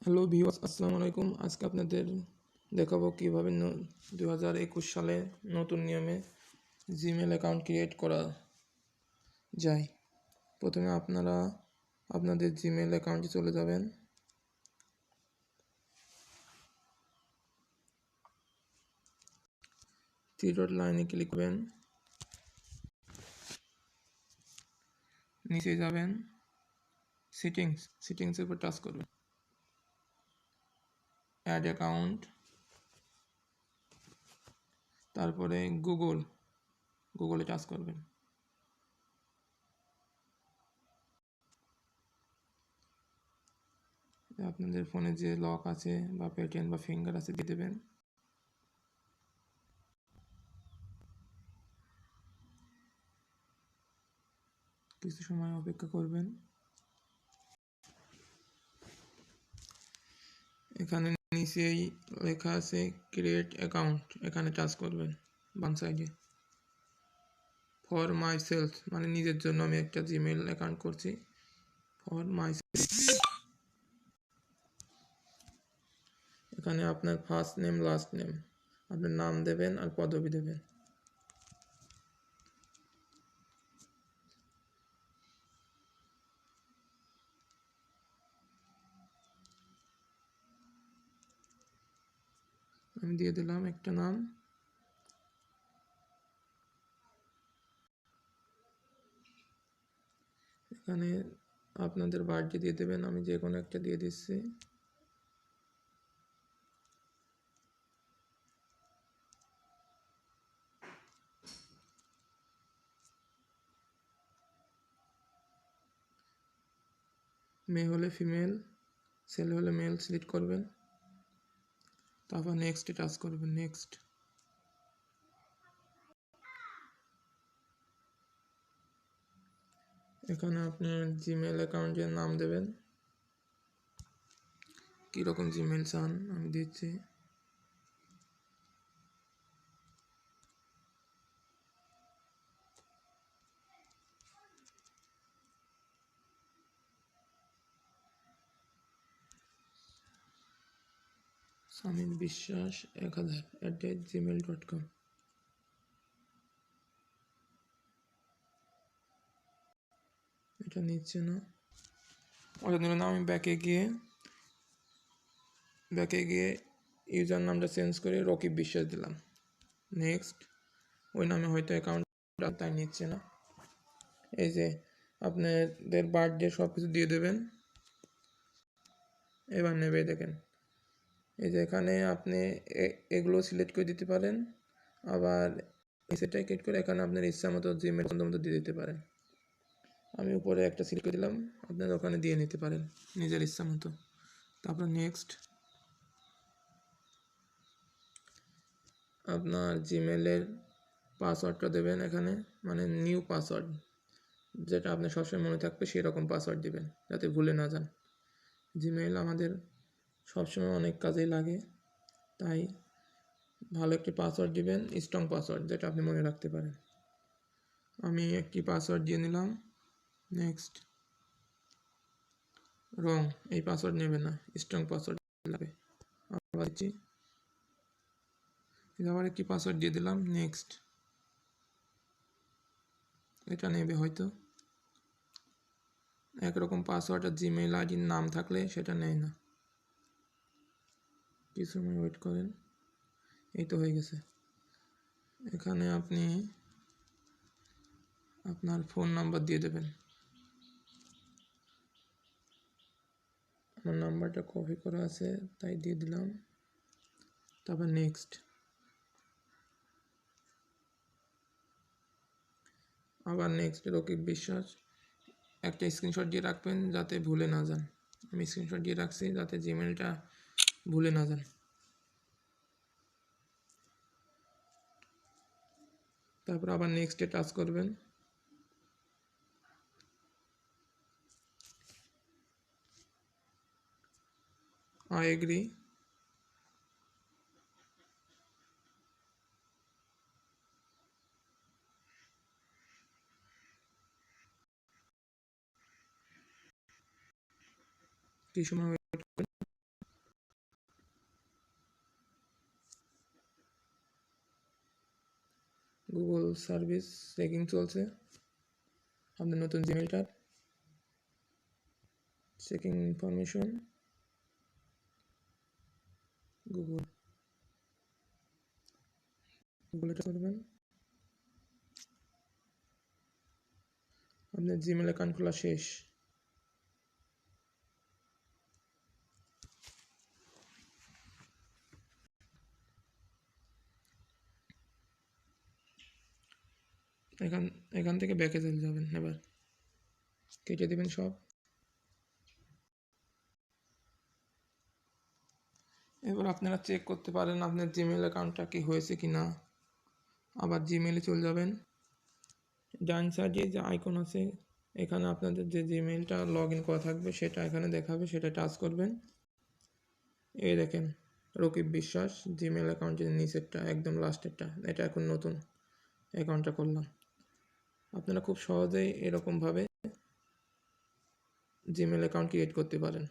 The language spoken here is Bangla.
হ্যালো ভিউয়ার্স, আসসালামু আলাইকুম। আজকে আপনাদের দেখাবো কীভাবে 2021 সালে নতুন নিয়মে জিমেল অ্যাকাউন্ট ক্রিয়েট করা যায়। প্রথমে আপনারা আপনাদের জিমেল অ্যাকাউন্টে চলে যাবেন। থ্রি ডট লাইনে ক্লিক করবেন, নিচে যাবেন, সেটিংসের উপর টাচ করবেন, অ্যাড অ্যাকাউন্ট, তারপরে গুগলে টাচ করবেন। আপনাদের ফোনে যে লক আছে বা প্যাটার্ন বা ফিঙ্গার আছে দিয়ে দেবেন। কিছু সময় অপেক্ষা করবেন। এখানে নিচেই লেখা আছে ক্রিয়েট অ্যাকাউন্ট, এখানে টাচ করবেন বাম সাইডে। ফর মাই সেলফ মানে নিজের জন্য আমি একটা জিমেল অ্যাকাউন্ট করছি। ফর মাই সেলফ, এখানে আপনার ফার্স্ট নেম লাস্ট নেম আপনার নাম দেবেন আর পদবি দেবেন। আমি দিয়ে দিলাম একটা নাম। এখানে আপনাদের বার্থডে দিয়ে দেবেন, আমি যে কোনো একটা দিয়ে দিচ্ছি। মেয়ে হলে ফিমেল, ছেলে হলে মেল সিলেক্ট করবেন, তারপর নেক্সটে টাচ করবেন। নেক্সট, এখানে আপনি জিমেল অ্যাকাউন্টের নাম দেবেন, কীরকম জিমেল চান আমি দিচ্ছি। সামিন বিশ্বাস 1000@gmail.com। এটা নিচ্ছে না, ওটা নিল না। আমি ব্যাকে গিয়ে ইউজার নামটা চেঞ্জ করে রকিব বিশ্বাস দিলাম। নেক্সট, ওই নামে হয়তো অ্যাকাউন্ট তাই নিচ্ছে না। এই যে আপনাদের বার্থডে সব কিছু দিয়ে দেবেন, এবার নেবে। দেখেন এই যে এখানে আপনি এগুলো সিলেক্ট করে দিতে পারেন, আবার সেটাই ক্লিক করে এখানে আপনার ইচ্ছা মতো জিমেল পছন্দ মতো দিয়ে দিতে পারেন। আমি উপরে একটা সিলেক্ট করে দিলাম, আপনারা ওখানে দিয়ে নিতে পারেন নিজের ইচ্ছা মতো। তারপর নেক্সট, আপনার জিমেলের পাসওয়ার্ডটা দেবেন এখানে, মানে নিউ পাসওয়ার্ড, যেটা আপনার সবসময় মনে থাকবে সেরকম পাসওয়ার্ড দিবেন যাতে ভুলে না যান। জিমেল আমাদের সবসময় অনেক কাজেই লাগে, তাই ভালো একটি পাসওয়ার্ড দিবেন, স্ট্রং পাসওয়ার্ড যেটা আপনি মনে রাখতে পারেন। আমি একটি পাসওয়ার্ড দিয়ে নিলাম। নেক্সট, রং, এই পাসওয়ার্ড নেবে না, স্ট্রং পাসওয়ার্ড লাগবে। আবার দিচ্ছি, আবার একটি পাসওয়ার্ড দিয়ে দিলাম। নেক্সট, এটা নেবে হয়তো। একরকম পাসওয়ার্ড আর জিমেইল আইডির নাম থাকলে সেটা নেয় না, কিছু সময় ওয়েট করেন। এই তো হয়ে গেছে। এখানে আপনি আপনার ফোন নাম্বার দিয়ে দেবেন। আমার নাম্বারটা কপি করা আছে তাই দিয়ে দিলাম। তারপর নেক্সট, আবার নেক্সট, রকিব বিশ্বাস। একটা স্ক্রিনশট দিয়ে রাখবেন যাতে ভুলে না যান। আমি স্ক্রিনশট দিয়ে রাখছি যাতে জিমেলটা ভুলে না যান। তারপর আবার নেক্সটে টাচ করবেন। I agree. কিছু সময় গুগল সার্ভিস চেকিং চলছে আপনার নতুন জিমেলটার চেকিং ইনফরমেশন গুগল এটা করবেন। আপনার জিমেল অ্যাকাউন্ট খোলা শেষ। এখান থেকে ব্যাকে চলে যাবেন। এবার কেটে দেবেন সব। এবার আপনারা চেক করতে পারেন আপনার জিমেল অ্যাকাউন্টটা কি হয়েছে কি না। আবার জিমেলে চলে যাবেন, ডান সাইডে যে আইকন আছে এখানে আপনাদের যে জিমেলটা লগ ইন করা থাকবে সেটা এখানে দেখাবে, সেটা টাচ করবেন। এই দেখেন রকিব বিশ্বাস জিমেল অ্যাকাউন্টের নিচেরটা একদম লাস্টেরটা, এটা এখন নতুন অ্যাকাউন্টটা করলাম। আপনারা খুব সহজেই এরকমভাবে জিমেল অ্যাকাউন্ট ক্রিয়েট করতে পারেন।